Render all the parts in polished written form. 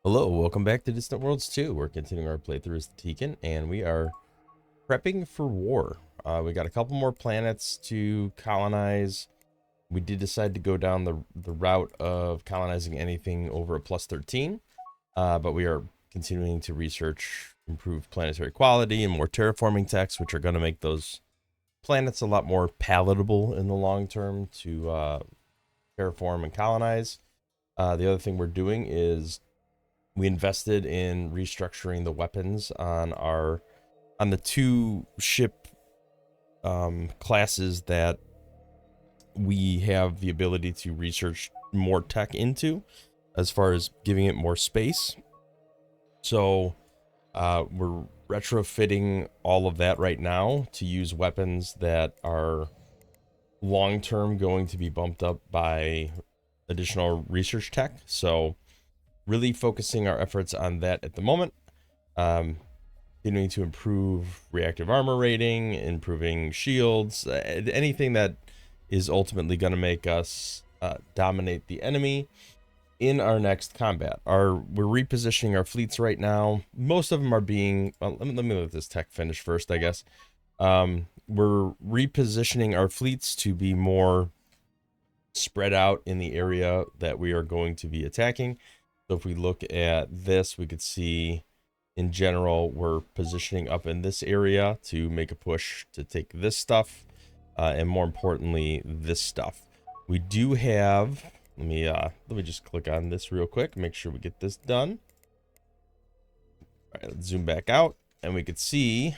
Hello, welcome back to Distant Worlds 2. We're continuing our playthrough as Teekan, and we are prepping for war. We got a couple more planets to colonize. We did decide to go down the route of colonizing anything over a plus 13, but we are continuing to research improved planetary quality and more terraforming techs, which are going to make those planets a lot more palatable in the long term to terraform and colonize. The other thing we're doing is we invested in restructuring the weapons on the two ship classes that we have the ability to research more tech into, as far as giving it more space. So we're retrofitting all of that right now to use weapons that are long term going to be bumped up by additional research tech. So really focusing our efforts on that at the moment. Continuing to improve reactive armor rating, improving shields, anything that is ultimately going to make us dominate the enemy in our next combat. We're repositioning our fleets right now. Most of them are being. Well, let me let this tech finish first, I guess. We're repositioning our fleets to be more spread out in the area that we are going to be attacking. So if we look at this, we could see in general, we're positioning up in this area to make a push to take this stuff, and more importantly, this stuff. We do have, let me just click on this real quick, make sure we get this done. All right, let's zoom back out, and we could see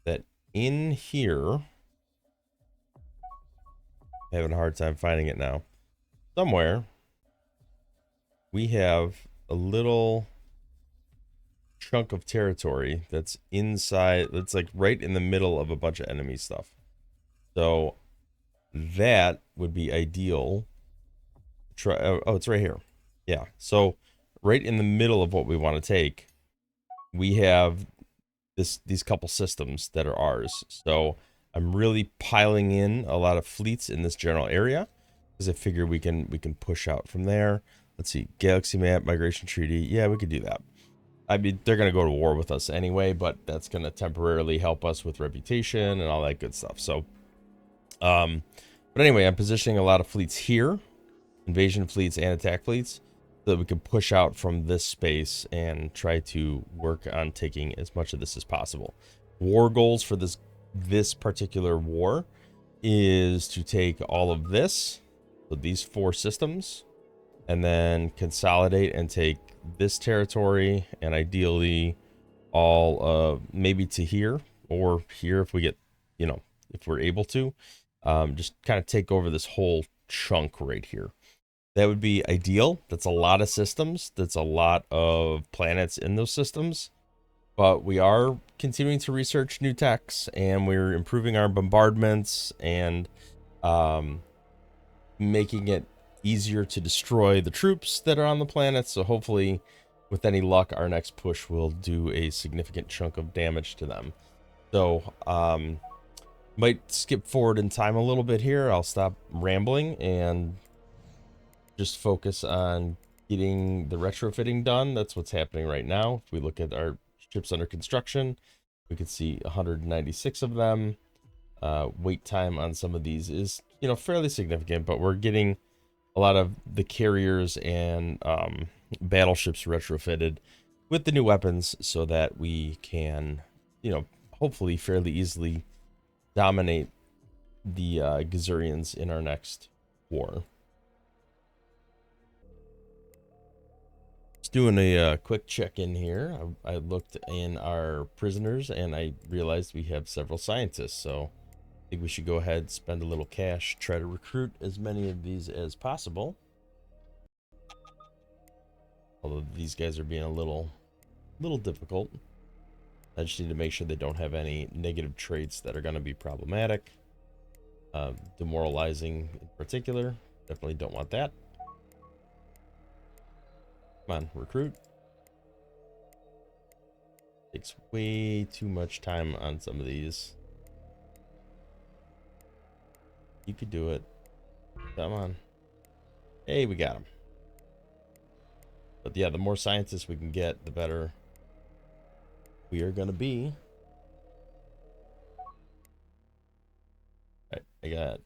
that in here, I'm having a hard time finding it now. Somewhere, we have a little chunk of territory that's inside, that's like right in the middle of a bunch of enemy stuff. So that would be ideal. Try, oh, it's right here. Yeah. So right in the middle of what we want to take, we have these couple systems that are ours. So I'm really piling in a lot of fleets in this general area because I figure we can push out from there. Let's see, galaxy map, migration treaty. Yeah, we could do that. I mean, they're going to go to war with us anyway, but that's going to temporarily help us with reputation and all that good stuff. So, but anyway, I'm positioning a lot of fleets here, invasion fleets and attack fleets, so that we can push out from this space and try to work on taking as much of this as possible. War goals for this particular war is to take all of this, so these 4 systems, and then consolidate and take this territory, and ideally all maybe to here or here if we get, if we're able to, just kind of take over this whole chunk right here. That would be ideal. That's a lot of systems. That's a lot of planets in those systems. But we are continuing to research new techs, and we're improving our bombardments and making it easier to destroy the troops that are on the planet. So hopefully, with any luck, our next push will do a significant chunk of damage to them. So might skip forward in time a little bit here. I'll stop rambling and just focus on getting the retrofitting done. That's what's happening right now. If we look at our ships under construction, we can see 196 of them. Wait time on some of these is, fairly significant, but we're getting a lot of the carriers and battleships retrofitted with the new weapons so that we can, hopefully fairly easily dominate the Gazurians in our next war. Just doing a quick check-in here. I looked in our prisoners and I realized we have several scientists, so I think we should go ahead, spend a little cash, try to recruit as many of these as possible. Although these guys are being a little difficult. I just need to make sure they don't have any negative traits that are going to be problematic. Demoralizing in particular. Definitely don't want that. Come on, recruit. Takes way too much time on some of these. You could do it. Come on. Hey, we got him. But yeah, the more scientists we can get, the better we are going to be. All right, I got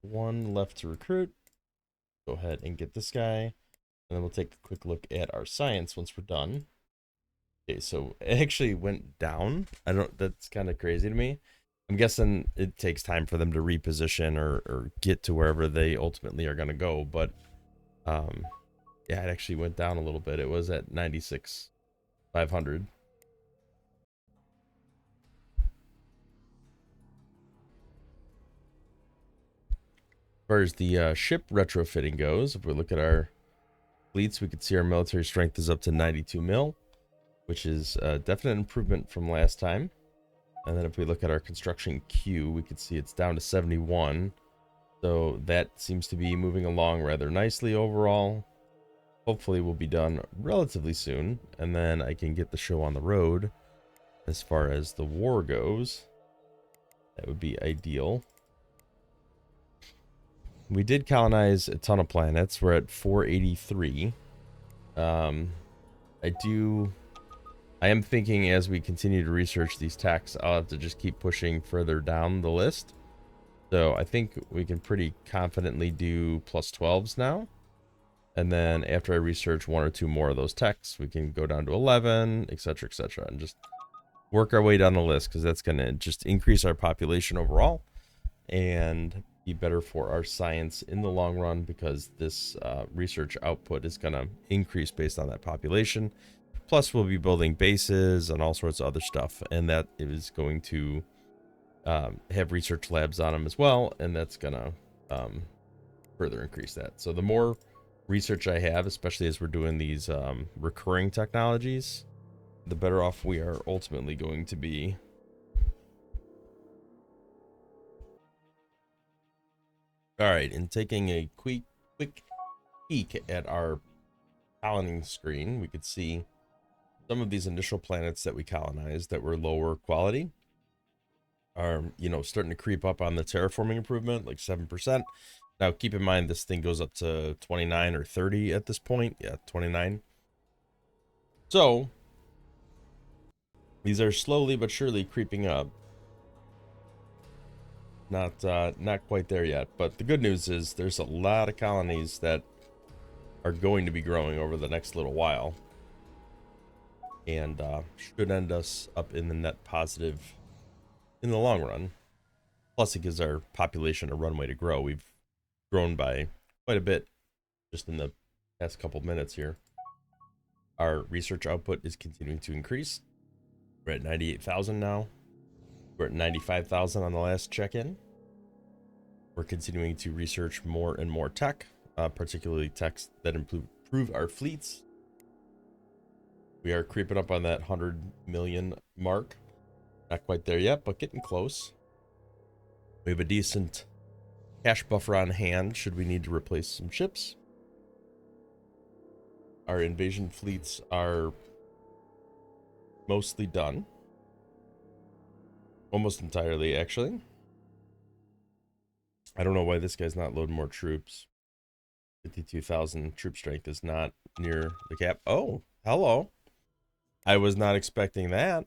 one left to recruit. Go ahead and get this guy. And then we'll take a quick look at our science once we're done. Okay, so it actually went down. That's kind of crazy to me. I'm guessing it takes time for them to reposition or get to wherever they ultimately are going to go. But yeah, it actually went down a little bit. It was at 96,500. As far as the ship retrofitting goes, if we look at our fleets, we can see our military strength is up to 92 mil, which is a definite improvement from last time. And then if we look at our construction queue, we can see it's down to 71. So that seems to be moving along rather nicely overall. Hopefully we'll be done relatively soon, and then I can get the show on the road. As far as the war goes, that would be ideal. We did colonize a ton of planets. We're at 483. I am thinking as we continue to research these techs, I'll have to just keep pushing further down the list. So I think we can pretty confidently do plus 12s now. And then after I research one or two more of those techs, we can go down to 11, etc., etc., and just work our way down the list, because that's going to just increase our population overall and be better for our science in the long run, because this research output is going to increase based on that population. Plus, we'll be building bases and all sorts of other stuff, and that is going to have research labs on them as well, and that's going to further increase that. So the more research I have, especially as we're doing these recurring technologies, the better off we are ultimately going to be. All right, and taking a quick peek at our colony screen, we could see some of these initial planets that we colonized that were lower quality are, starting to creep up on the terraforming improvement, like 7%. Now, keep in mind, this thing goes up to 29 or 30 at this point. Yeah, 29. So these are slowly but surely creeping up. Not quite there yet, but the good news is there's a lot of colonies that are going to be growing over the next little while, and should end us up in the net positive in the long run. Plus, it gives our population a runway to grow. We've grown by quite a bit just in the past couple minutes here. Our research output is continuing to increase. We're at 98,000 now. We're at 95,000 on the last check-in. We're continuing to research more and more tech, particularly techs that improve our fleets. We are creeping up on that 100 million mark. Not quite there yet, but getting close. We have a decent cash buffer on hand should we need to replace some ships. Our invasion fleets are mostly done. Almost entirely, actually. I don't know why this guy's not loading more troops. 52,000 troop strength is not near the cap. Oh, hello. I was not expecting that.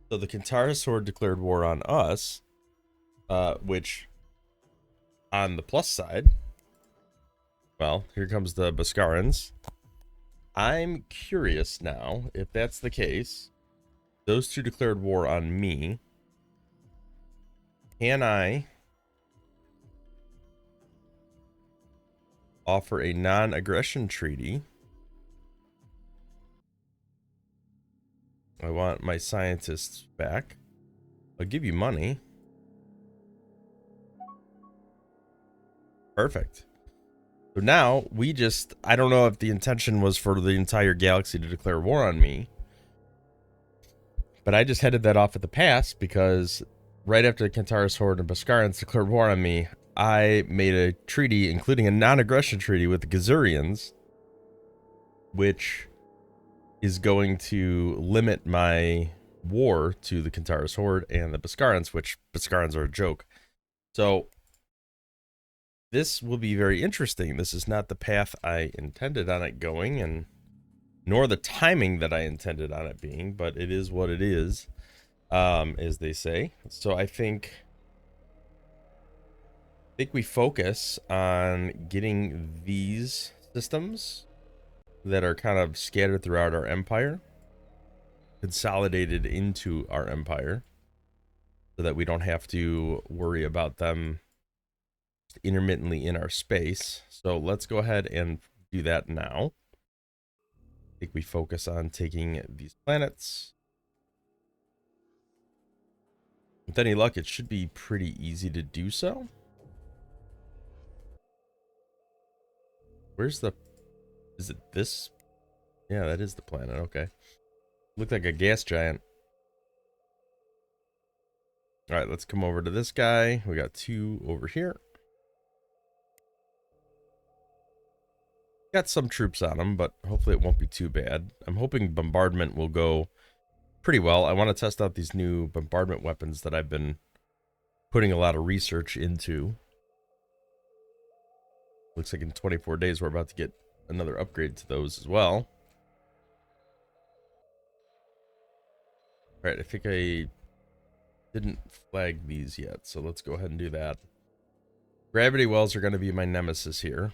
So the Kentaris Horde declared war on us, which, on the plus side, well, here comes the Baskarans. I'm curious now, if that's the case, those two declared war on me. Can I offer a non-aggression treaty? I want my scientists back. I'll give you money. Perfect. So now I don't know if the intention was for the entire galaxy to declare war on me, but I just headed that off at the pass, because right after the Kentaris Horde and Baskarans declared war on me, I made a treaty, including a non-aggression treaty with the Gazurians, which is going to limit my war to the Kentaris Horde and the Baskarans, which Baskarans are a joke. So this will be very interesting. This is not the path I intended on it going, and nor the timing that I intended on it being, but it is what it is, as they say. So I think we focus on getting these systems that are kind of scattered throughout our empire consolidated into our empire, so that we don't have to worry about them intermittently in our space. So let's go ahead and do that now. I think we focus on taking these planets. With any luck, it should be pretty easy to do so. Where's the... Is it this? Yeah, that is the planet. Okay. Looked like a gas giant. All right, let's come over to this guy. We got 2 over here. Got some troops on him, but hopefully it won't be too bad. I'm hoping bombardment will go pretty well. I want to test out these new bombardment weapons that I've been putting a lot of research into. Looks like in 24 days we're about to get another upgrade to those as well. All right, I think I didn't flag these yet, so let's go ahead and do that. Gravity wells are going to be my nemesis here,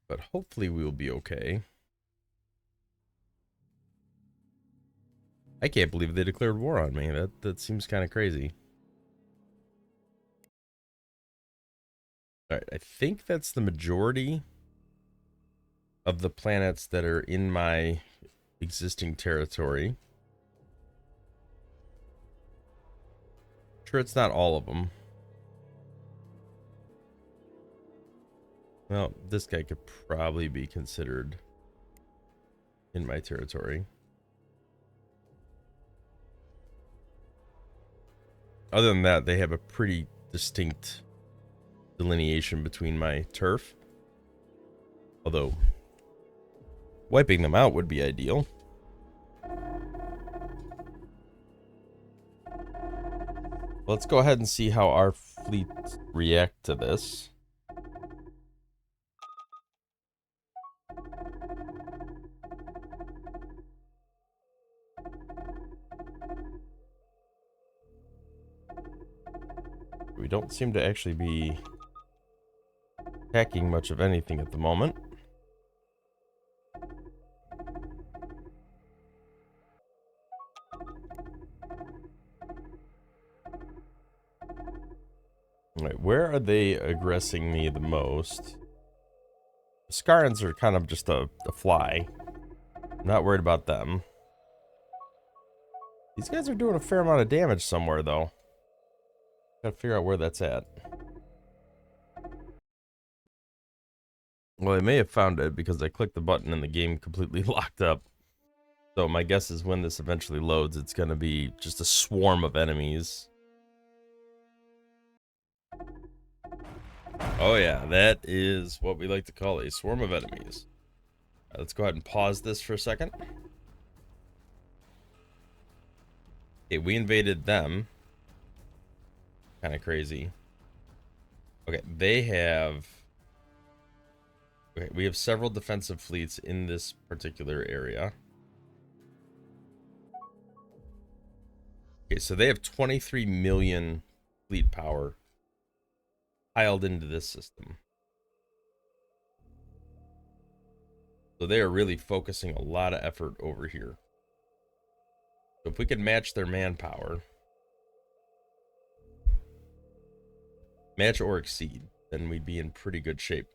but hopefully we will be okay. I can't believe they declared war on me. That seems kind of crazy. All right, I think that's the majority of the planets that are in my existing territory. Sure, it's not all of them. Well, this guy could probably be considered in my territory. Other than that, they have a pretty distinct delineation between my turf. Although, wiping them out would be ideal. Let's go ahead and see how our fleets react to this. We don't seem to actually be attacking much of anything at the moment. All right, where are they aggressing me the most? The Scarans are kind of just a fly. I'm not worried about them. These guys are doing a fair amount of damage somewhere, though. Gotta figure out where that's at. Well, I may have found it because I clicked the button and the game completely locked up. So my guess is when this eventually loads, it's gonna be just a swarm of enemies. Oh yeah, that is what we like to call a swarm of enemies. Right, let's go ahead and pause this for a second. Okay, we invaded them. Kind of crazy. Okay, they have... Okay, we have several defensive fleets in this particular area. Okay, so they have 23 million fleet power piled into this system. So they are really focusing a lot of effort over here. So if we could match their manpower, match or exceed, then we'd be in pretty good shape.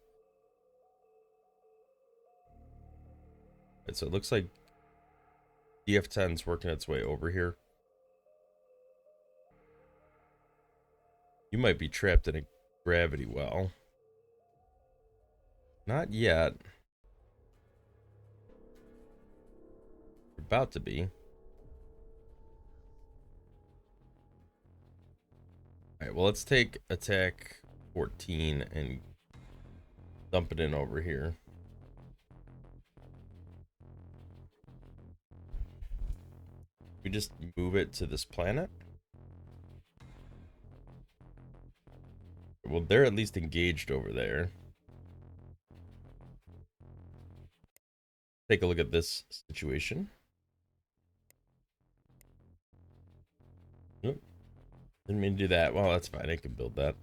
Right, so it looks like DF-10's working its way over here. You might be trapped in a gravity well. Not yet. You're about to be. Alright, well, let's take attack 14 and dump it in over here. We just move it to this planet. Well, they're at least engaged over there. Take a look at this situation. Nope. Didn't mean to do that. Well, that's fine. I can build that.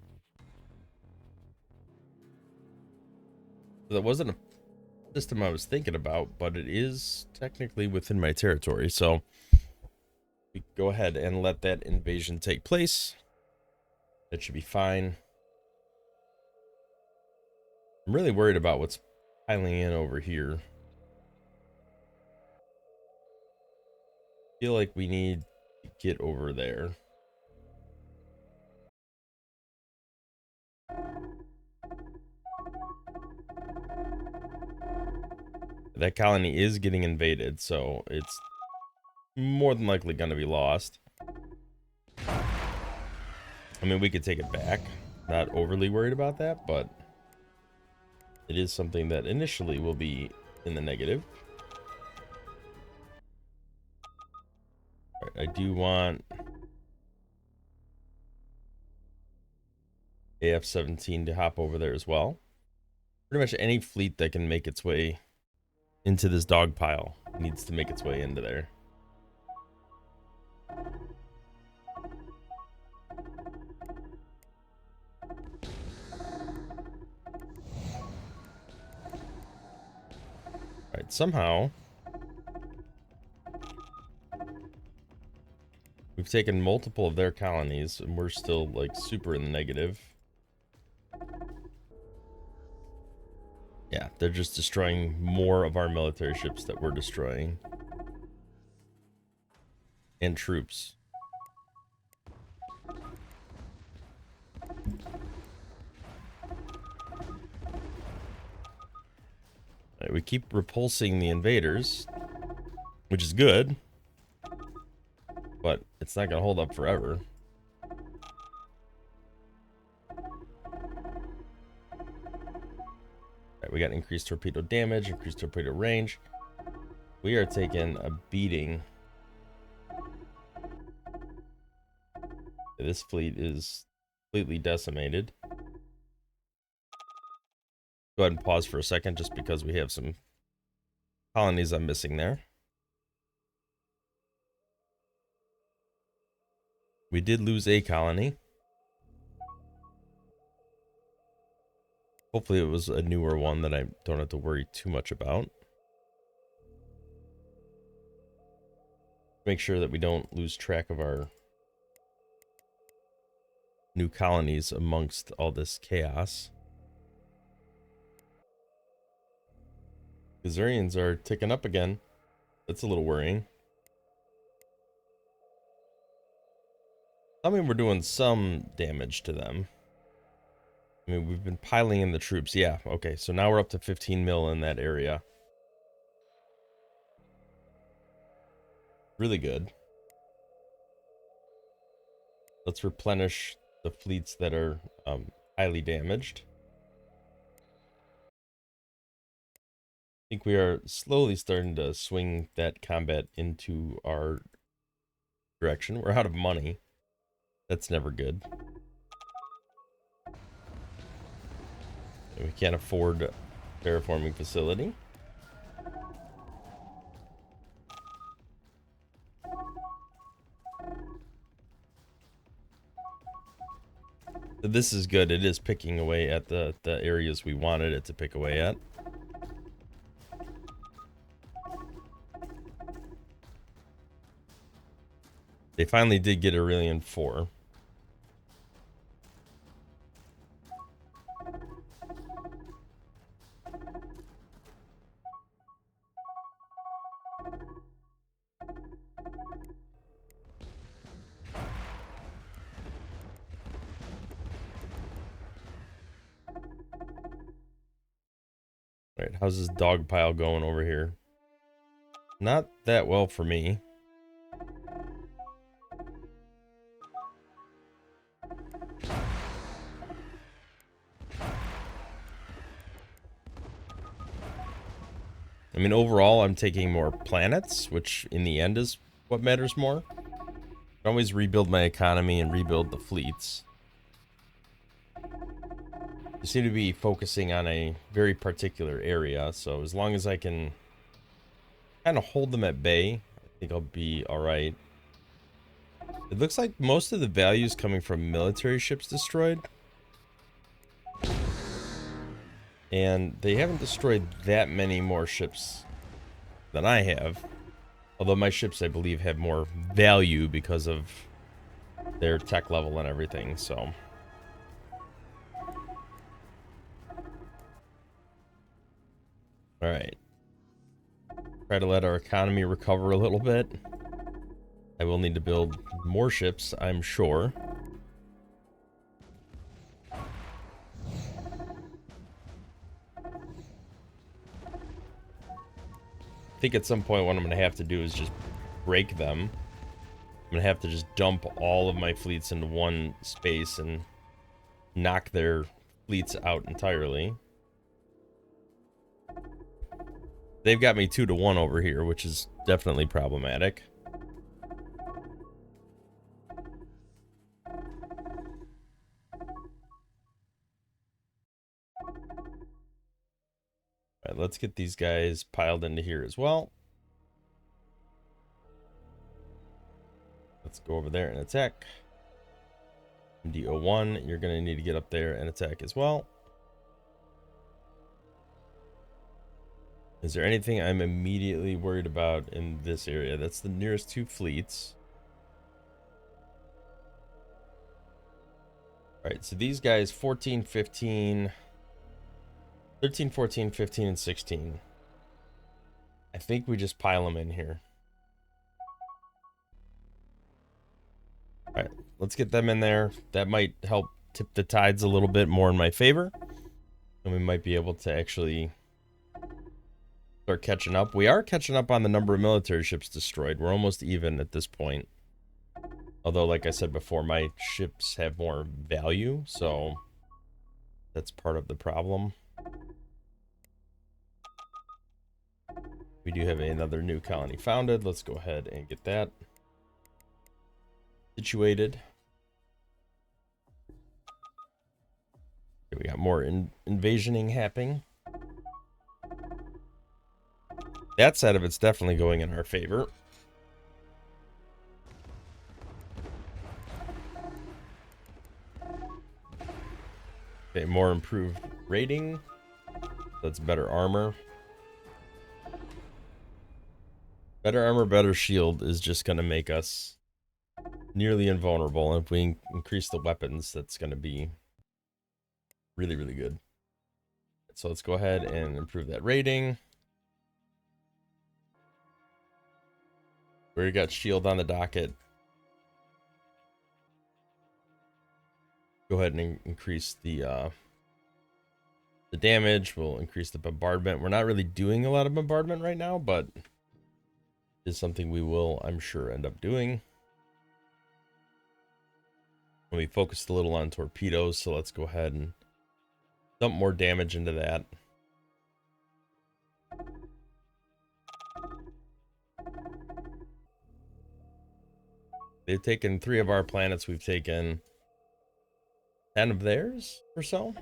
That wasn't a system I was thinking about, but it is technically within my territory, so we go ahead and let that invasion take place. That should be fine. I'm really worried about what's piling in over here. Feel like we need to get over there. That colony is getting invaded, so it's more than likely going to be lost. I mean, we could take it back. Not overly worried about that, but it is something that initially will be in the negative. Right, I do want AF-17 to hop over there as well. Pretty much any fleet that can make its way into this dog pile needs to make its way into there. Right, somehow we've taken multiple of their colonies and we're still like super in the negative. Yeah, they're just destroying more of our military ships that we're destroying. And troops. Right, we keep repulsing the invaders, which is good, but it's not going to hold up forever. Right, we got increased torpedo damage, increased torpedo range. We are taking a beating. This fleet is completely decimated. Go ahead and pause for a second just because we have some colonies I'm missing there. We did lose a colony. Hopefully it was a newer one that I don't have to worry too much about. Make sure that we don't lose track of our new colonies amongst all this chaos. Gazarians are ticking up again. That's a little worrying. I mean, we're doing some damage to them. I mean, we've been piling in the troops. Yeah, okay, so now we're up to 15 mil in that area. Really good. Let's replenish the fleets that are highly damaged. I think we are slowly starting to swing that combat into our direction. We're out of money. That's never good. And we can't afford a terraforming facility. This is good. It is picking away at the areas we wanted it to pick away at. They finally did get Aurelian 4. Right, how's this dog pile going over here? Not that well for me. I mean, overall, I'm taking more planets, which in the end is what matters more. I can always rebuild my economy and rebuild the fleets. seem to be focusing on a very particular area, so as long as I can kind of hold them at bay, I think I'll be all right. It looks like most of the value is coming from military ships destroyed. And they haven't destroyed that many more ships than I have. Although my ships, I believe, have more value because of their tech level and everything, so. Alright. Try to let our economy recover a little bit. I will need to build more ships, I'm sure. I think at some point what I'm going to have to do is just break them. I'm going to have to just dump all of my fleets into one space and knock their fleets out entirely. They've got me 2-1 over here, which is definitely problematic. Alright, let's get these guys piled into here as well. Let's go over there and attack. MD01, you're going to need to get up there and attack as well. Is there anything I'm immediately worried about in this area? That's the nearest 2 fleets. Alright, so these guys, 14, 15, 13, 14, 15, and 16. I think we just pile them in here. Alright, let's get them in there. That might help tip the tides a little bit more in my favor. And we might be able to actually start catching up. We are catching up on the number of military ships destroyed. We're almost even at this point. Although, like I said before, my ships have more value, so that's part of the problem. We do have another new colony founded. Let's go ahead and get that situated. Okay, we got more invasioning happening. That side of it's definitely going in our favor. Okay, more improved rating. That's better armor. Better armor, better shield is just going to make us nearly invulnerable. And if we increase the weapons, that's going to be really, really good. So let's go ahead and improve that rating. We already got shield on the docket. Go ahead and increase the damage. We'll increase the bombardment. We're not really doing a lot of bombardment right now, but is something we will, I'm sure, end up doing. And we focused a little on torpedoes, so let's go ahead and dump more damage into that. They've taken 3 of our planets. We've taken 10 of theirs or so.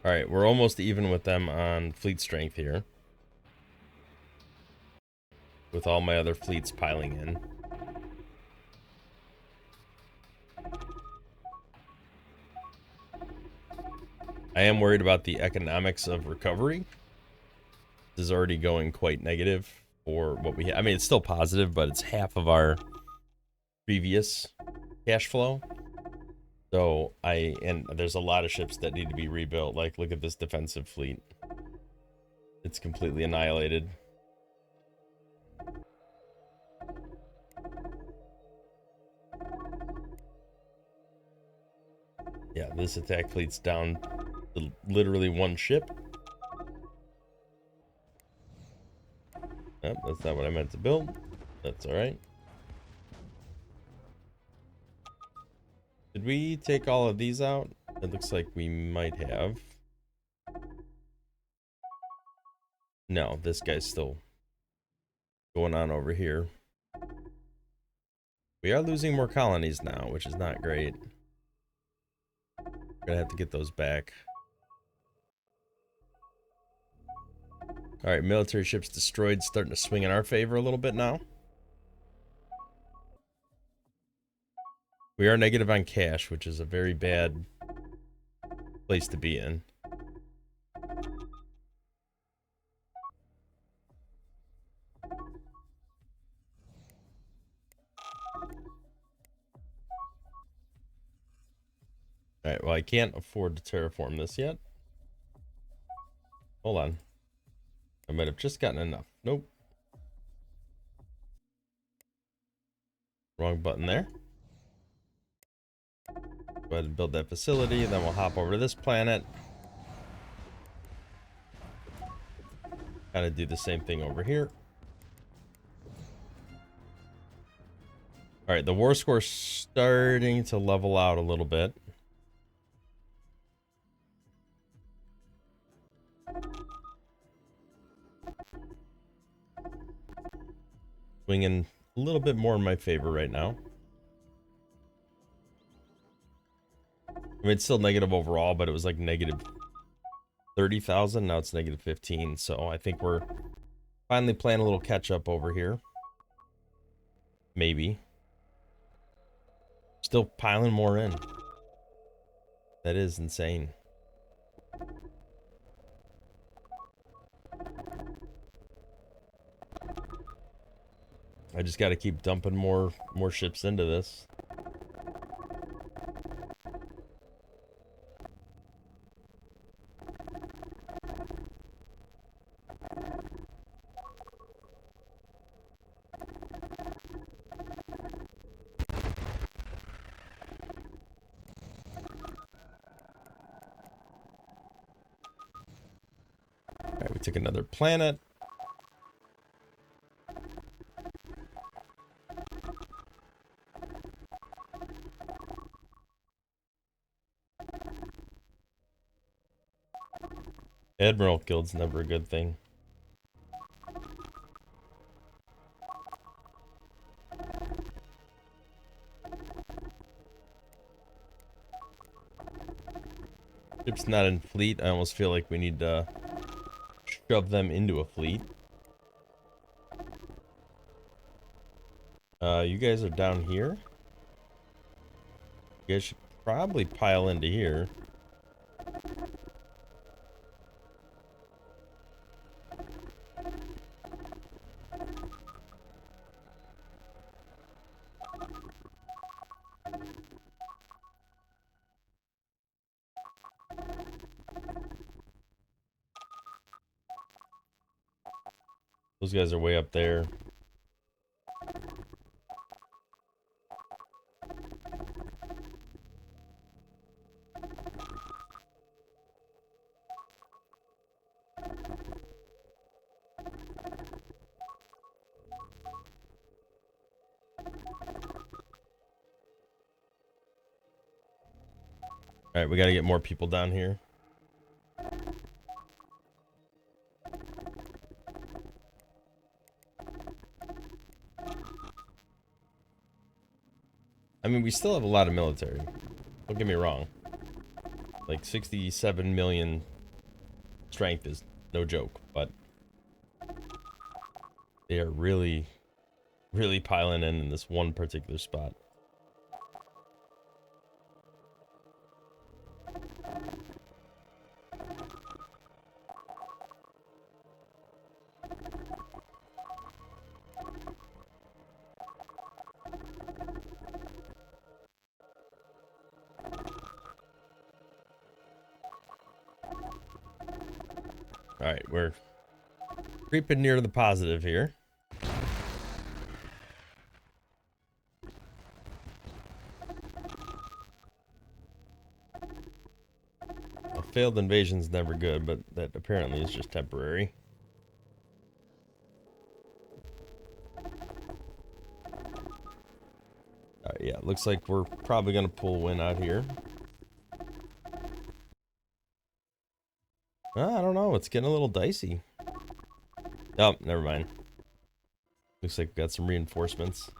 Alright, we're almost even with them on fleet strength here. With all my other fleets piling in. I am worried about the economics of recovery. This is already going quite negative for what we have. I mean, it's still positive, but it's half of our previous cash flow. So and there's a lot of ships that need to be rebuilt. Like, look at this defensive fleet. It's completely annihilated. Yeah, this attack fleet's down to literally 1 ship. Oh, that's not what I meant to build. That's alright. Did we take all of these out? It looks like we might have. No, this guy's still going on over here. We are losing more colonies now, which is not great. We're gonna have to get those back. Alright, military ships destroyed, starting to swing in our favor a little bit now. We are negative on cash, which is a very bad place to be in. Alright, well I can't afford to terraform this yet. Hold on. I might have just gotten enough. Nope. Wrong button there. Go ahead and build that facility, then we'll hop over to this planet. Kind of do the same thing over here. Alright, the war score's starting to level out a little bit. Swinging a little bit more in my favor right now. I mean, it's still negative overall, but it was like negative 30,000. Now it's negative 15. So I think we're finally playing a little catch up over here. Maybe. Still piling more in. That is insane. I just got to keep dumping more ships into this. All right, we took another planet. Admiral Guild's never a good thing. Ship's not in fleet. I almost feel like we need to shove them into a fleet. You guys are down here. You guys should probably pile into here. Those guys are way up there. Alright, we gotta get more people down here. I mean, we still have a lot of military. Don't get me wrong. Like 67 million strength is no joke, but they are really, really piling in this one particular spot. Alright, we're creeping near the positive here. A failed invasion's never good, but that apparently is just temporary. Alright, yeah, looks like we're probably gonna pull win out here. I don't know, it's getting a little dicey. Oh, never mind. Looks like we got some reinforcements.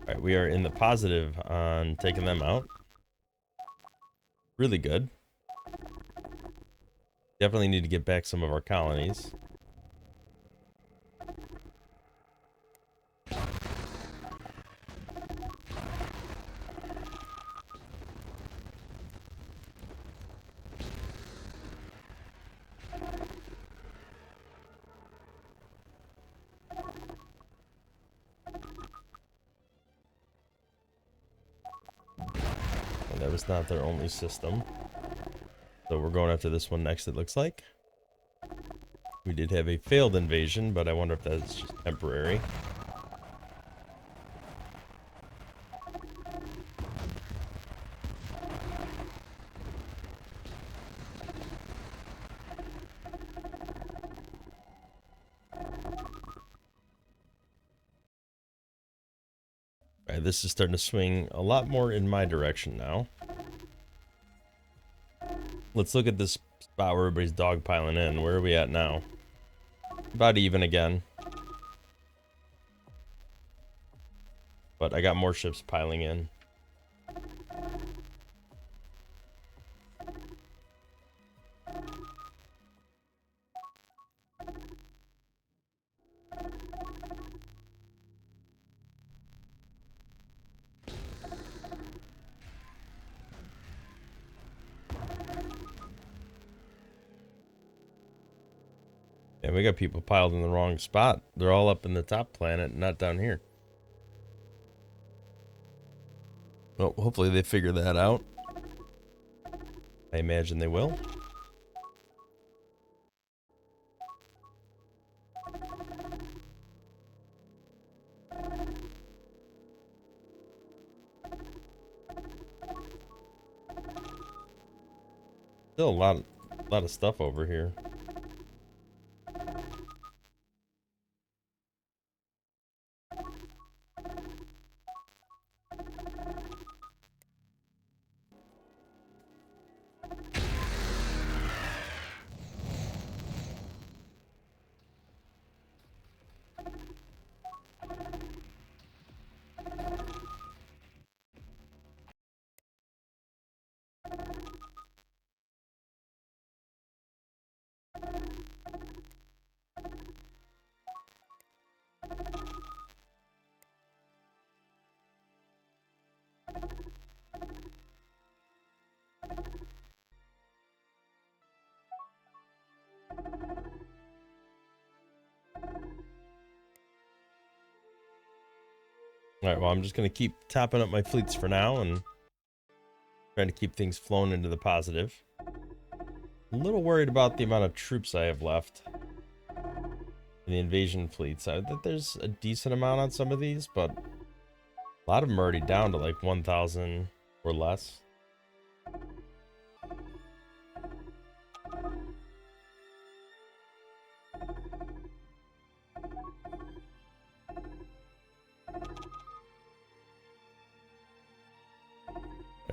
Alright, we are in the positive on taking them out. Really good. Definitely need to get back some of our colonies. And that was not their only system. So we're going after this one next, it looks like. We did have a failed invasion, but I wonder if that's just temporary. Alright, this is starting to swing a lot more in my direction now. Let's look at this spot where everybody's dogpiling in. Where are we at now? About even again. But I got more ships piling in. And we got people piled in the wrong spot. They're all up in the top planet, not down here. Well, hopefully they figure that out. I imagine they will. Still a lot of stuff over here. Alright, well, I'm just going to keep topping up my fleets for now and trying to keep things flowing into the positive. A little worried about the amount of troops I have left in the invasion fleets. I think there's a decent amount on some of these, but a lot of them are already down to like 1,000 or less.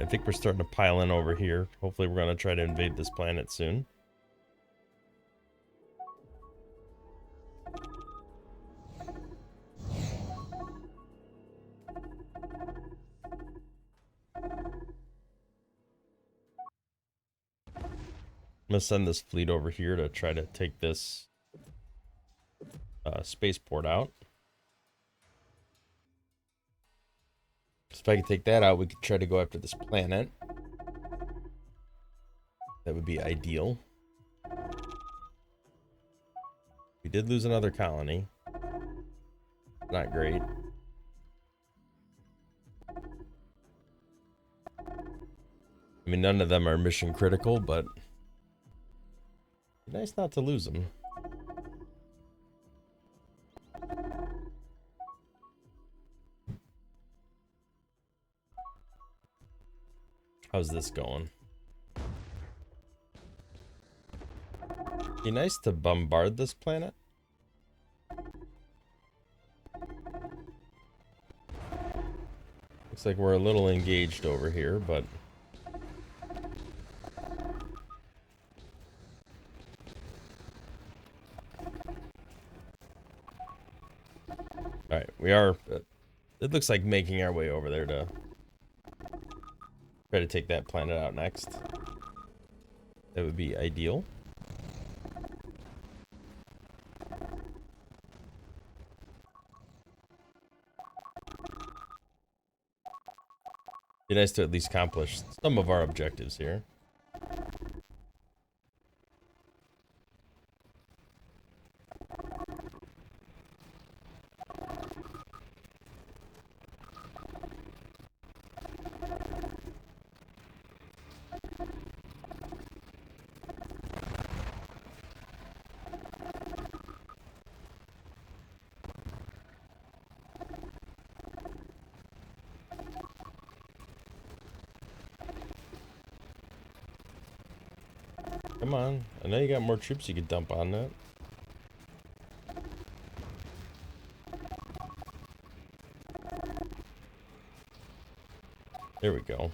I think we're starting to pile in over here. Hopefully we're going to try to invade this planet soon. I'm going to send this fleet over here to try to take this spaceport out. So if I can take that out, we could try to go after this planet. That would be ideal. We did lose another colony. Not great. I mean, none of them are mission critical, but nice not to lose them. How's this going? Be nice to bombard this planet. Looks like we're a little engaged over here, but all right, we are. It looks like making our way over there to try to take that planet out next. That would be ideal. Be nice to at least accomplish some of our objectives here. Come on. I know you got more troops you could dump on that. There we go.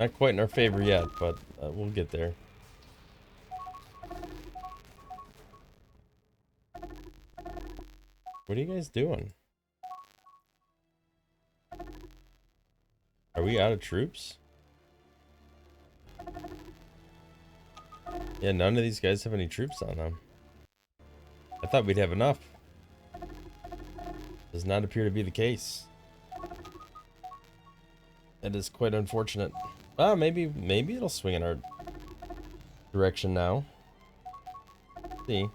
Not quite in our favor yet, but we'll get there. What are you guys doing? Are we out of troops? Yeah, none of these guys have any troops on them. I thought we'd have enough. Does not appear to be the case. That is quite unfortunate. Ah, maybe it'll swing in our direction now. Let's see.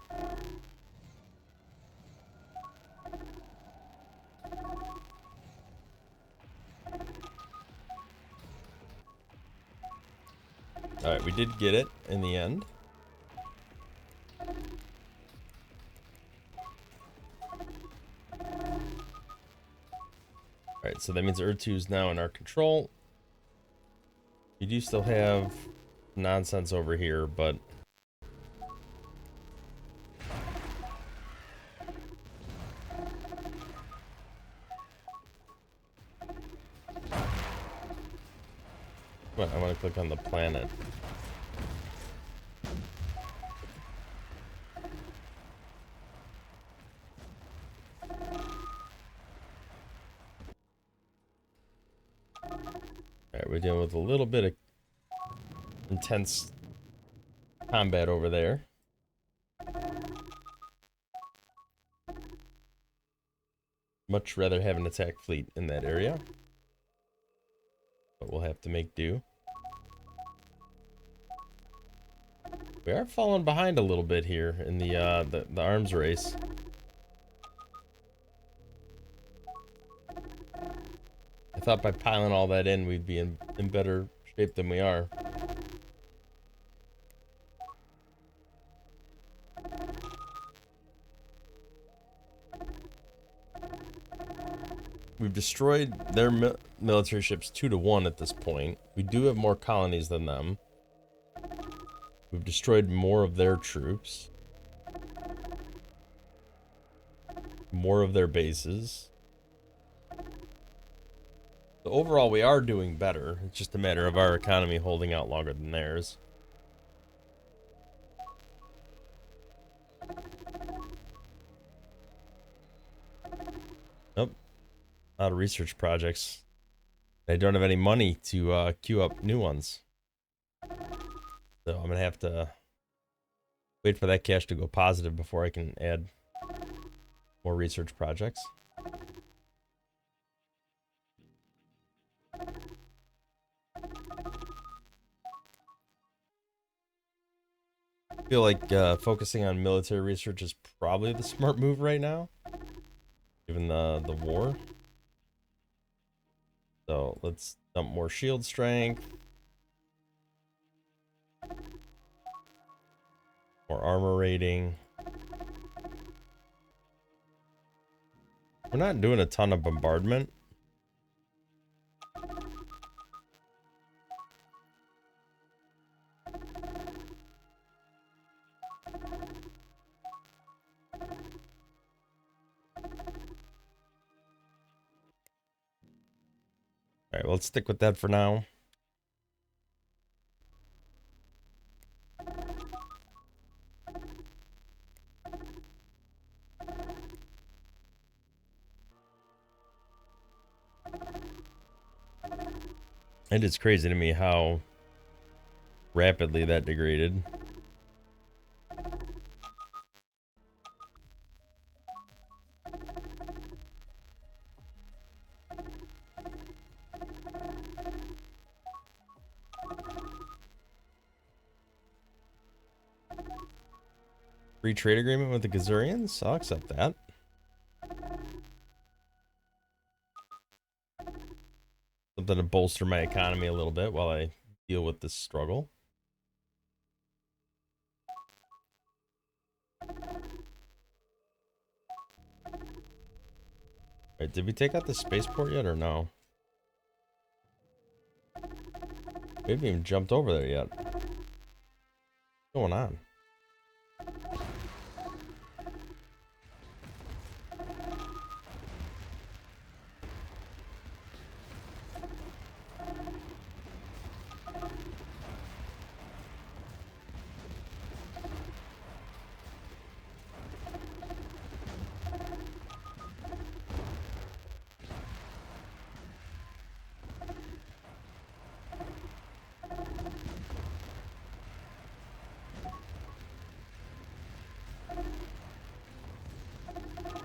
Alright, we did get it in the end. Alright, so that means Ur-2 is now in our control. We do still have nonsense over here, but I want to click on the planet. Alright, we're dealing with a little bit of intense combat over there. Much rather have an attack fleet in that area. But we'll have to make do. We are falling behind a little bit here in the arms race. I thought by piling all that in, we'd be in better shape than we are. We've destroyed their military ships 2-1 at this point. We do have more colonies than them. We've destroyed more of their troops. More of their bases. So overall, we are doing better. It's just a matter of our economy holding out longer than theirs. Nope. Out of research projects. I don't have any money to queue up new ones. So I'm going to have to wait for that cash to go positive before I can add more research projects. I feel like focusing on military research is probably the smart move right now, given the war. So let's dump more shield strength. More armor rating. We're not doing a ton of bombardment. Alright, well, let's stick with that for now. It is crazy to me how rapidly that degraded. Free trade agreement with the Gazurians? I'll accept that. Something to bolster my economy a little bit while I deal with this struggle. Alright, did we take out the spaceport yet or no? We haven't even jumped over there yet. What's going on?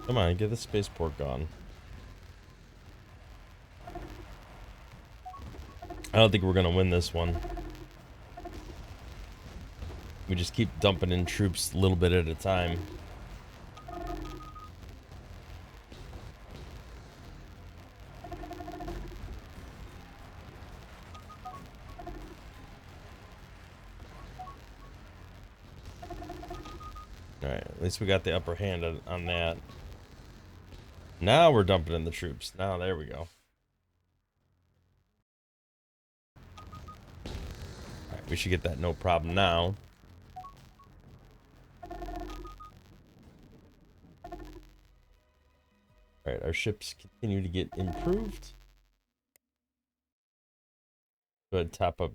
Come on, get the spaceport gone. I don't think we're gonna win this one. We just keep dumping in troops a little bit at a time. Alright, at least we got the upper hand on that. Now we're dumping in the troops. Now, there we go. Alright, we should get that no problem now. Alright, our ships continue to get improved. Go ahead and top up,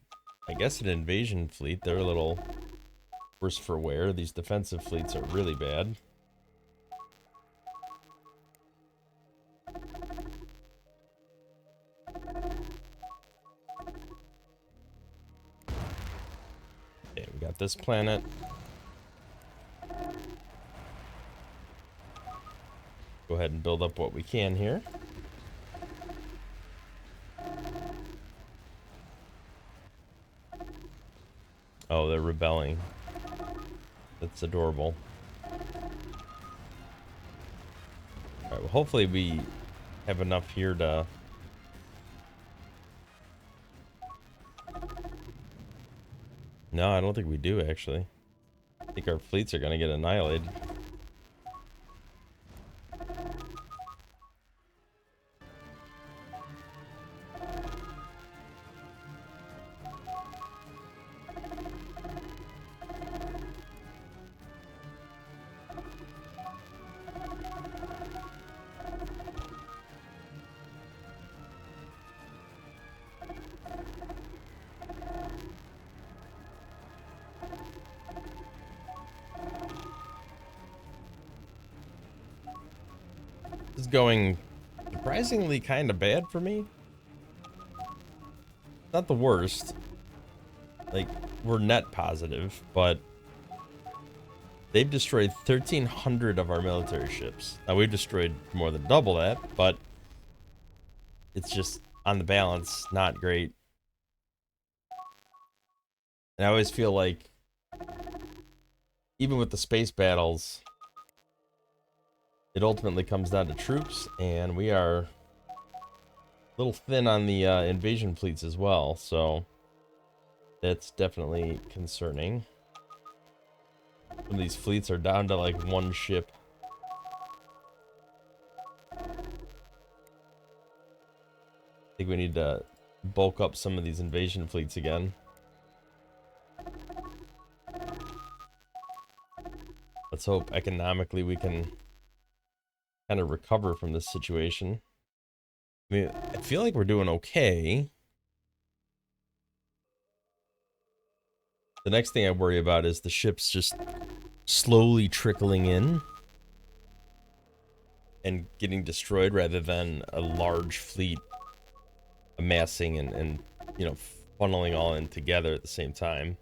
I guess, an invasion fleet. They're a little worse for wear. These defensive fleets are really bad. Okay, we got this planet. Go ahead and build up what we can here. Oh, they're rebelling. That's adorable. Alright, well, hopefully we have enough here to... No, I don't think we do, actually. I think our fleets are going to get annihilated. This is going surprisingly kind of bad for me. Not the worst. Like, we're net positive, but they've destroyed 1,300 of our military ships. Now, we've destroyed more than double that, but it's just, on the balance, not great. And I always feel like, even with the space battles, it ultimately comes down to troops, and we are a little thin on the invasion fleets as well, so that's definitely concerning. Some of these fleets are down to like one ship. I think we need to bulk up some of these invasion fleets again. Let's hope economically we can kind of recover from this situation. I mean, I feel like we're doing okay. The next thing I worry about is the ships just slowly trickling in and getting destroyed rather than a large fleet amassing and you know, funneling all in together at the same time.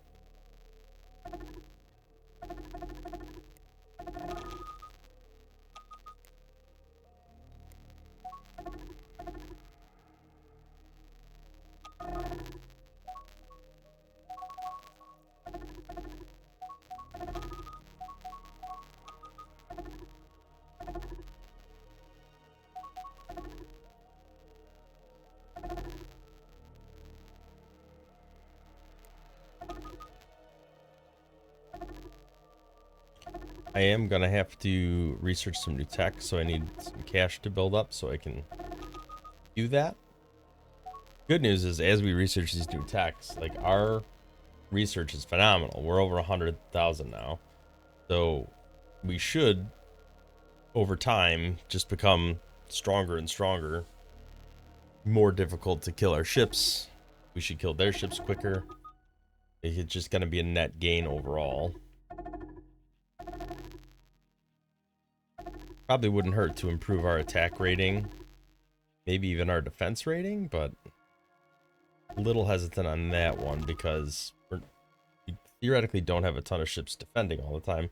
I am gonna have to research some new tech, so I need some cash to build up so I can do that. Good news is, as we research these new techs, like, our research is phenomenal. We're over 100,000 now, so we should, over time, just become stronger and stronger. More difficult to kill our ships. We should kill their ships quicker. It's just gonna be a net gain overall. Probably wouldn't hurt to improve our attack rating, maybe even our defense rating, but a little hesitant on that one because we theoretically don't have a ton of ships defending all the time.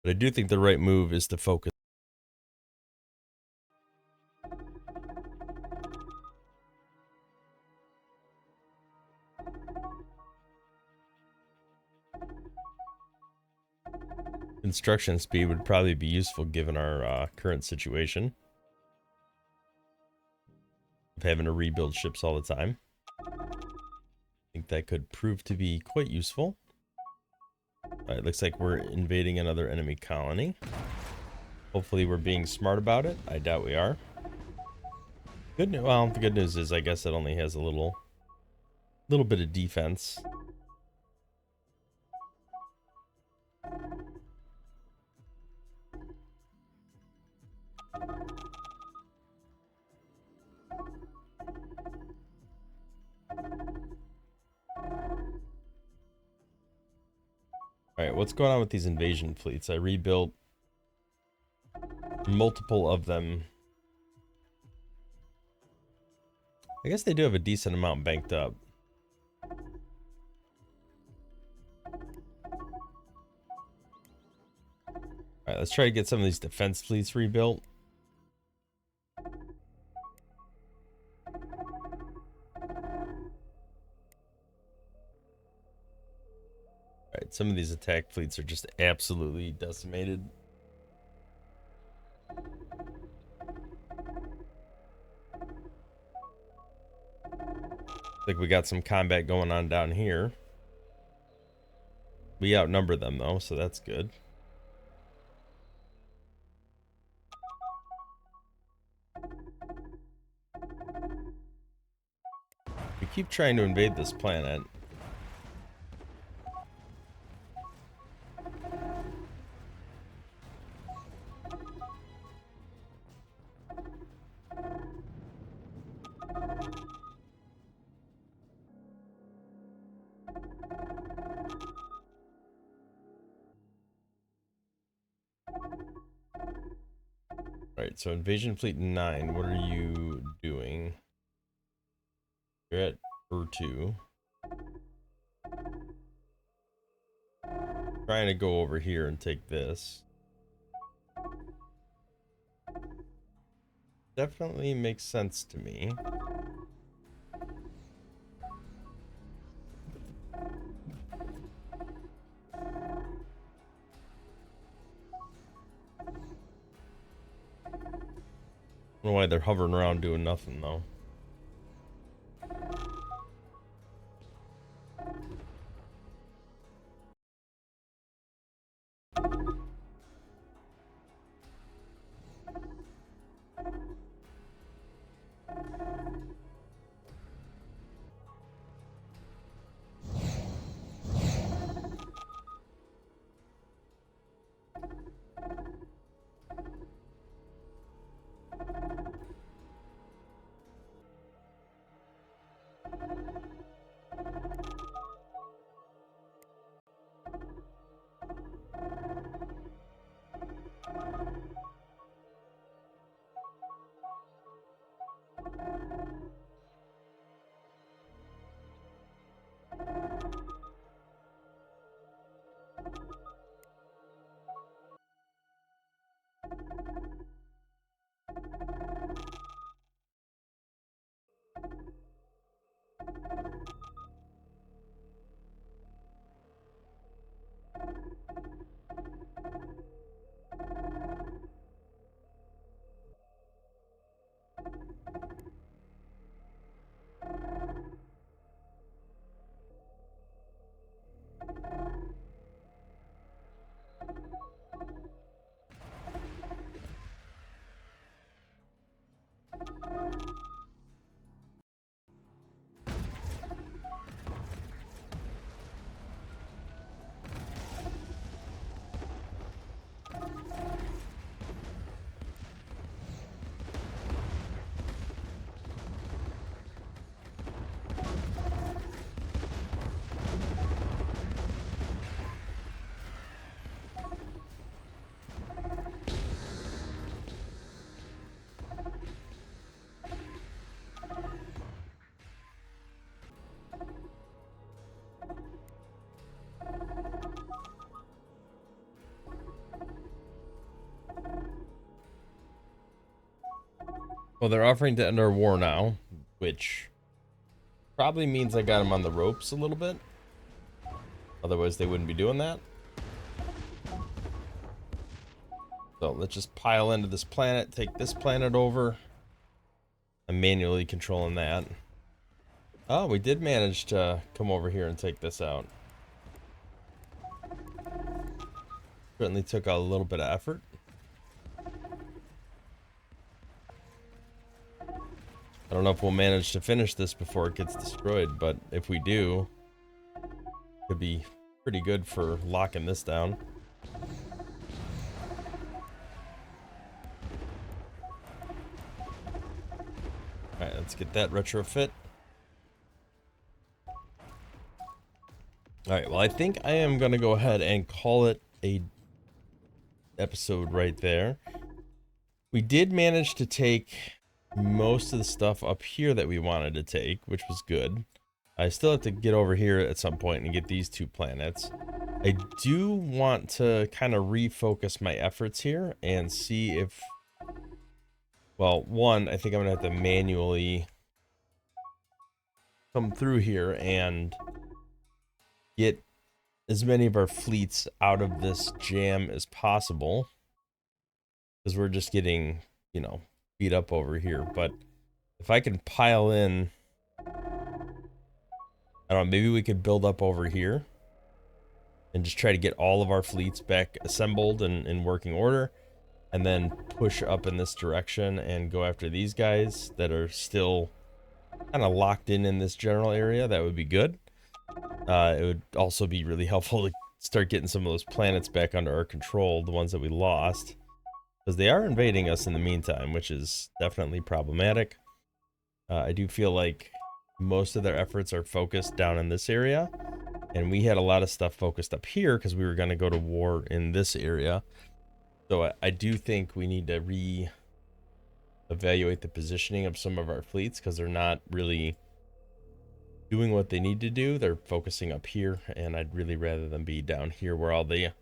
But I do think the right move is to focus. Construction speed would probably be useful given our current situation of having to rebuild ships all the time. I think that could prove to be quite useful. Alright, looks like we're invading another enemy colony. Hopefully we're being smart about it. I doubt we are. Well, the good news is I guess it only has a little bit of defense. Alright, what's going on with these invasion fleets? I rebuilt multiple of them. I guess they do have a decent amount banked up. Alright, let's try to get some of these defense fleets rebuilt. Alright, some of these attack fleets are just absolutely decimated. Like we got some combat going on down here. We outnumber them though, so that's good. We keep trying to invade this planet. Right, so Invasion Fleet 9, what are you doing? You're at Ur2. Trying to go over here and take this. Definitely makes sense to me. I don't know why they're hovering around doing nothing though. Well, they're offering to end our war now, which probably means I got them on the ropes a little bit. Otherwise, they wouldn't be doing that. So let's just pile into this planet, take this planet over. I'm manually controlling that. Oh, we did manage to come over here and take this out. Certainly took a little bit of effort. I don't know if we'll manage to finish this before it gets destroyed, but if we do, it could be pretty good for locking this down. Alright, let's get that retrofit. Alright, well, I think I am going to go ahead and call it a episode right there. We did manage to take most of the stuff up here that we wanted to take, which was good. I still have to get over here at some point and get these 2 planets. I do want to kind of refocus my efforts here and see if... Well, one, I think I'm going to have to manually come through here and get as many of our fleets out of this jam as possible. Because we're just getting, you know, beat up over here. But if I can pile in... I don't know, maybe we could build up over here and just try to get all of our fleets back assembled and in working order, and then push up in this direction and go after these guys that are still kind of locked in this general area. That would be good. It would also be really helpful to start getting some of those planets back under our control, the ones that we lost, because they are invading us in the meantime, which is definitely problematic. I do feel like most of their efforts are focused down in this area, and we had a lot of stuff focused up here because we were going to go to war in this area. So I do think we need to re-evaluate the positioning of some of our fleets, because they're not really doing what they need to do. They're focusing up here, and I'd really rather them be down here where all the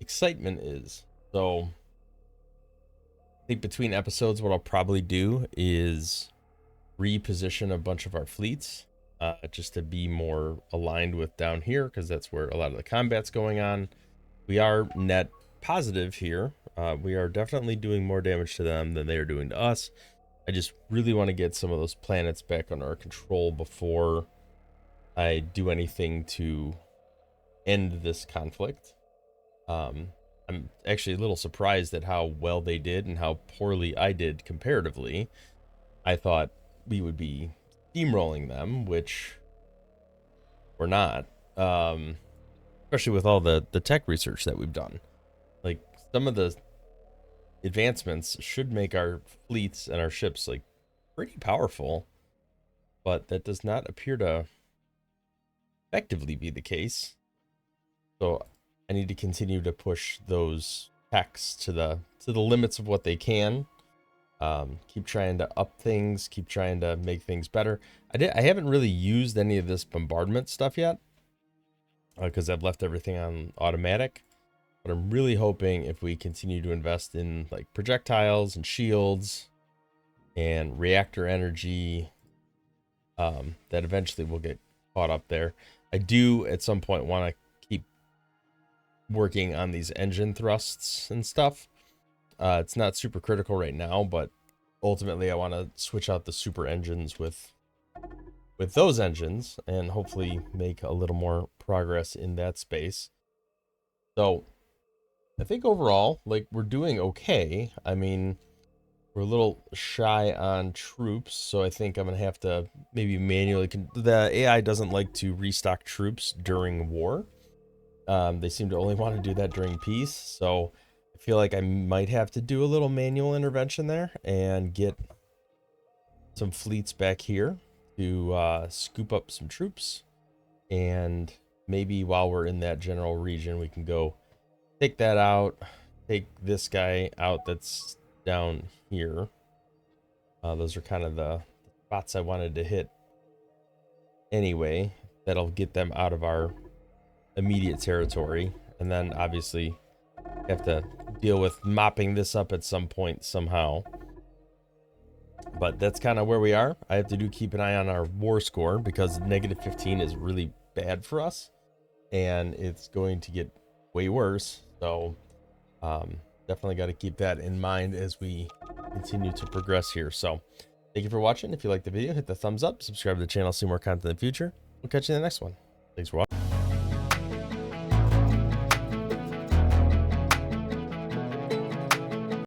excitement is. So I think between episodes, what I'll probably do is reposition a bunch of our fleets just to be more aligned with down here, because that's where a lot of the combat's going on. We are net positive here. We are definitely doing more damage to them than they are doing to us. I just really want to get some of those planets back under our control before I do anything to end this conflict. I'm actually a little surprised at how well they did and how poorly I did comparatively. I thought we would be steamrolling them, which we're not. Especially with all the tech research that we've done. Like, some of the advancements should make our fleets and our ships like pretty powerful, but that does not appear to effectively be the case. So I need to continue to push those techs to the limits of what they can. Keep trying to up things, keep trying to make things better. I haven't really used any of this bombardment stuff yet, because I've left everything on automatic. But I'm really hoping if we continue to invest in like projectiles and shields and reactor energy, that eventually we'll get caught up there. I do at some point want to keep working on these engine thrusts and stuff. It's not super critical right now, but ultimately I want to switch out the super engines with those engines and hopefully make a little more progress in that space. So I think overall, like, we're doing okay. I mean, we're a little shy on troops, so I think I'm gonna have to maybe manually the AI doesn't like to restock troops during war. They seem to only want to do that during peace, so I feel like I might have to do a little manual intervention there and get some fleets back here to scoop up some troops, and maybe while we're in that general region we can go take that out, take this guy out that's down here. Those are kind of the spots I wanted to hit anyway. That'll get them out of our immediate territory, and then obviously have to deal with mopping this up at some point somehow. But that's kind of where we are. I have to keep an eye on our war score because negative 15 is really bad for us, and it's going to get way worse. So definitely got to keep that in mind as we continue to progress here. So thank you for watching. If you liked the video, hit the thumbs up, subscribe to the channel, see more content in the future. We'll catch you in the next one. Thanks for watching.